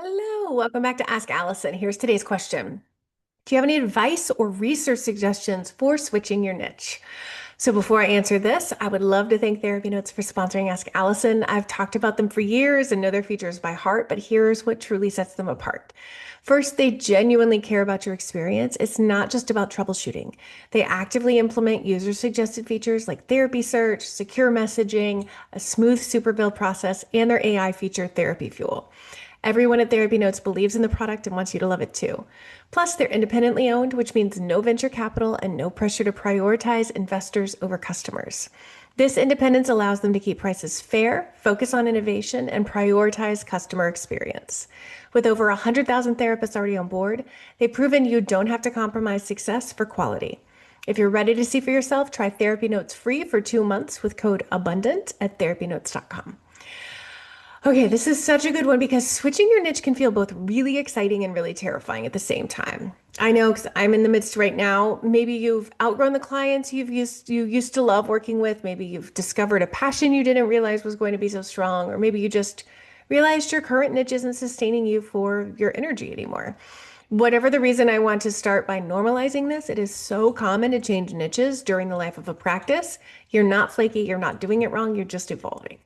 Hello, welcome back to Ask Allison. Here's today's question. Do you have any advice or research suggestions for switching your niche? So before I answer this, I would love to thank TherapyNotes for sponsoring Ask Allison. I've talked about them for years and know their features by heart, but here's what truly sets them apart. First, they genuinely care about your experience. It's not just about troubleshooting. They actively implement user-suggested features like therapy search, secure messaging, a smooth super build process, and their AI feature, Therapy Fuel. Everyone at TherapyNotes believes in the product and wants you to love it too. Plus, they're independently owned, which means no venture capital and no pressure to prioritize investors over customers. This independence allows them to keep prices fair, focus on innovation, and prioritize customer experience. With over 100,000 therapists already on board, they've proven you don't have to compromise success for quality. If you're ready to see for yourself, try TherapyNotes free for 2 months with code ABUNDANT at therapynotes.com. Okay, this is such a good one because switching your niche can feel both really exciting and really terrifying at the same time. I know because I'm in the midst right now. Maybe you've outgrown the clients you used to love working with. Maybe you've discovered a passion you didn't realize was going to be so strong, or maybe you just realized your current niche isn't sustaining you for your energy anymore. Whatever the reason, I want to start by normalizing this. It is so common to change niches during the life of a practice. You're not flaky, you're not doing it wrong, you're just evolving.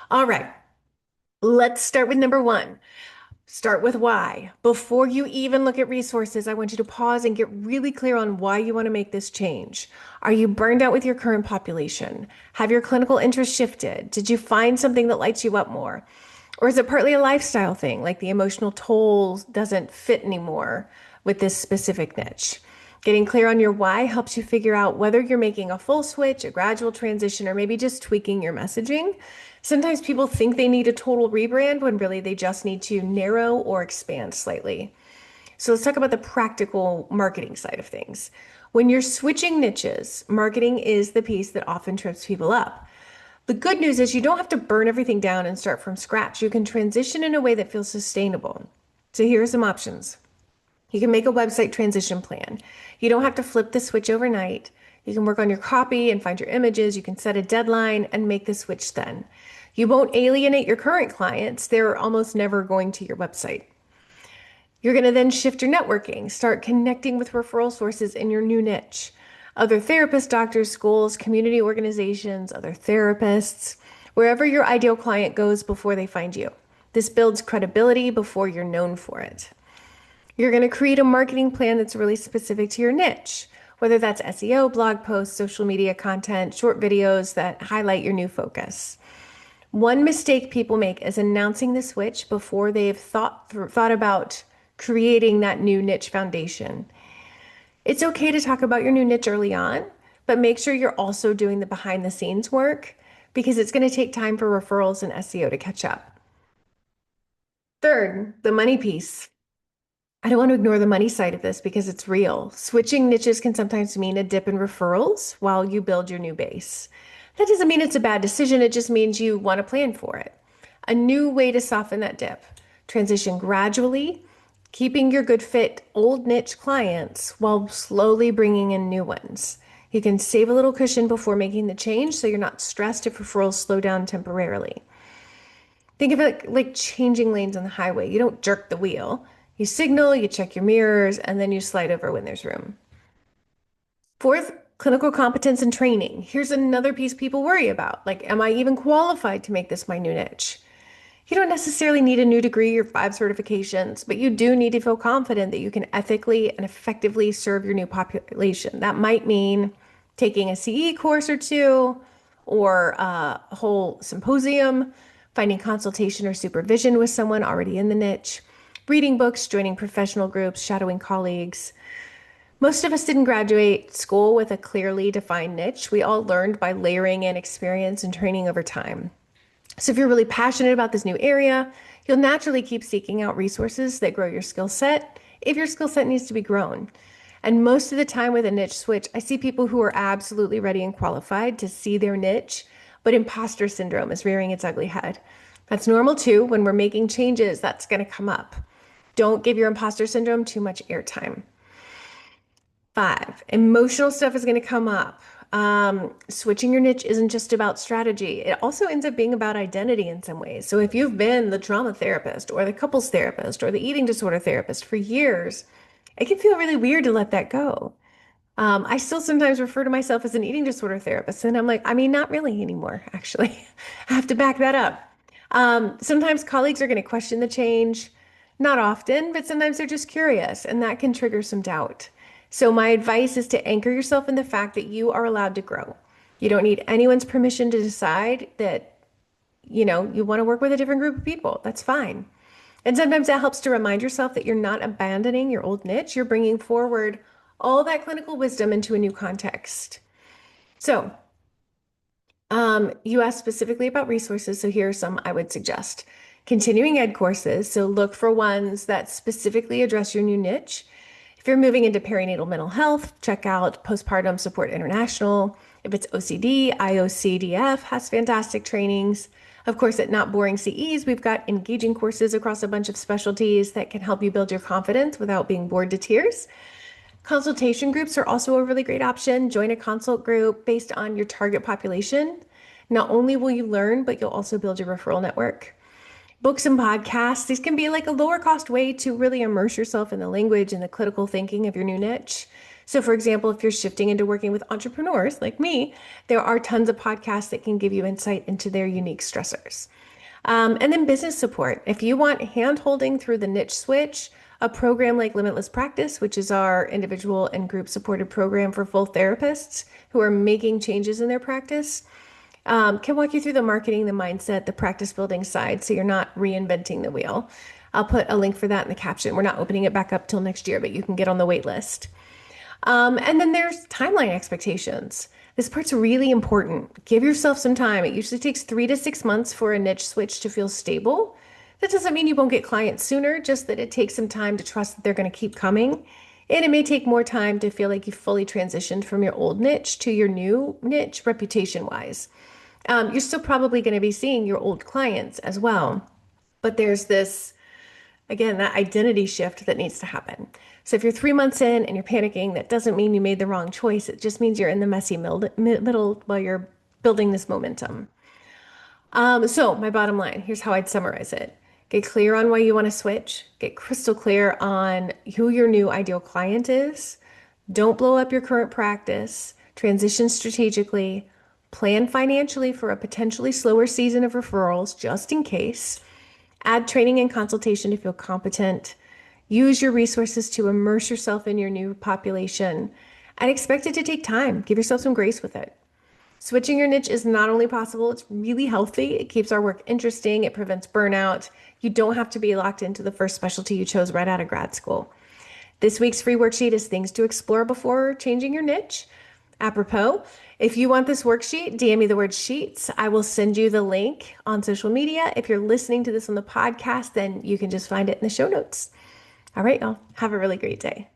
All right. Let's start with number one. Start with why. Before you even look at resources, I want you to pause and get really clear on why you want to make this change. Are you burned out with your current population? Have your clinical interests shifted? Did you find something that lights you up more? Or is it partly a lifestyle thing, like the emotional toll doesn't fit anymore with this specific niche? Getting clear on your why helps you figure out whether you're making a full switch, a gradual transition, or maybe just tweaking your messaging. Sometimes people think they need a total rebrand when really they just need to narrow or expand slightly. So let's talk about the practical marketing side of things. When you're switching niches, marketing is the piece that often trips people up. The good news is you don't have to burn everything down and start from scratch. You can transition in a way that feels sustainable. So here are some options. You can make a website transition plan. You don't have to flip the switch overnight. You can work on your copy and find your images. You can set a deadline and make the switch then. You won't alienate your current clients. They're almost never going to your website. You're going to then shift your networking, start connecting with referral sources in your new niche. Other therapists, doctors, schools, community organizations, other therapists, wherever your ideal client goes before they find you. This builds credibility before you're known for it. You're going to create a marketing plan that's really specific to your niche, whether that's SEO, blog posts, social media content, short videos that highlight your new focus. One mistake people make is announcing the switch before they've thought about creating that new niche foundation. It's okay to talk about your new niche early on, but make sure you're also doing the behind the scenes work because it's going to take time for referrals and SEO to catch up. Third, the money piece. I don't want to ignore the money side of this because it's real. Switching niches can sometimes mean a dip in referrals while you build your new base. That doesn't mean it's a bad decision, it just means you want to plan for it. A new way to soften that dip. Transition gradually, keeping your good fit old niche clients while slowly bringing in new ones. You can save a little cushion before making the change so you're not stressed if referrals slow down temporarily. Think of it like changing lanes on the highway. You don't jerk the wheel. You signal, you check your mirrors, and then you slide over when there's room. Fourth, clinical competence and training. Here's another piece people worry about. Like, am I even qualified to make this my new niche? You don't necessarily need a new degree or 5 certifications, but you do need to feel confident that you can ethically and effectively serve your new population. That might mean taking a CE course or two, or a whole symposium, finding consultation or supervision with someone already in the niche, reading books, joining professional groups, shadowing colleagues. Most of us didn't graduate school with a clearly defined niche. We all learned by layering in experience and training over time. So if you're really passionate about this new area, you'll naturally keep seeking out resources that grow your skill set if your skill set needs to be grown. And most of the time with a niche switch, I see people who are absolutely ready and qualified to see their niche, but imposter syndrome is rearing its ugly head. That's normal too. When we're making changes, that's going to come up. Don't give your imposter syndrome too much airtime. 5, emotional stuff is going to come up. Switching your niche isn't just about strategy. It also ends up being about identity in some ways. So if you've been the trauma therapist or the couples therapist or the eating disorder therapist for years, it can feel really weird to let that go. I still sometimes refer to myself as an eating disorder therapist, and I'm like, I mean, not really anymore, actually. I have to back that up. Sometimes colleagues are going to question the change, not often, but sometimes they're just curious, and that can trigger some doubt. So, my advice is to anchor yourself in the fact that you are allowed to grow. You don't need anyone's permission to decide that, you want to work with a different group of people. That's fine. And sometimes that helps to remind yourself that you're not abandoning your old niche, you're bringing forward all that clinical wisdom into a new context. So, you asked specifically about resources, so here are some I would suggest. Continuing ed courses, so look for ones that specifically address your new niche. If you're moving into perinatal mental health, check out Postpartum Support International. If it's OCD, IOCDF has fantastic trainings. Of course, at Not Boring CEs, we've got engaging courses across a bunch of specialties that can help you build your confidence without being bored to tears. Consultation groups are also a really great option. Join a consult group based on your target population. Not only will you learn, but you'll also build your referral network. Books and podcasts, these can be like a lower cost way to really immerse yourself in the language and the critical thinking of your new niche. So, for example, if you're shifting into working with entrepreneurs like me, there are tons of podcasts that can give you insight into their unique stressors. And then business support. If you want hand holding through the niche switch, a program like Limitless Practice, which is our individual and group supported program for full therapists who are making changes in their practice, can walk you through the marketing, the mindset, the practice building side so you're not reinventing the wheel. I'll put a link for that in the caption. We're not opening it back up till next year, but you can get on the wait list. And then there's timeline expectations. This part's really important. Give yourself some time. It usually takes 3 to 6 months for a niche switch to feel stable. That doesn't mean you won't get clients sooner, just that it takes some time to trust that they're going to keep coming. And it may take more time to feel like you've fully transitioned from your old niche to your new niche reputation wise. You're still probably going to be seeing your old clients as well. But there's this, again, that identity shift that needs to happen. So if you're 3 months in and you're panicking, that doesn't mean you made the wrong choice. It just means you're in the messy middle while you're building this momentum. So my bottom line, here's how I'd summarize it. Get clear on why you want to switch. Get crystal clear on who your new ideal client is. Don't blow up your current practice. Transition strategically. Plan financially for a potentially slower season of referrals, just in case. Add training and consultation to feel competent. Use your resources to immerse yourself in your new population and expect it to take time. Give yourself some grace with it. Switching your niche is not only possible, it's really healthy. It keeps our work interesting. It prevents burnout. You don't have to be locked into the first specialty you chose right out of grad school. This week's free worksheet is things to explore before changing your niche. Apropos, if you want this worksheet, DM me the word sheets. I will send you the link on social media. If you're listening to this on the podcast, then you can just find it in the show notes. All right, y'all. Have a really great day.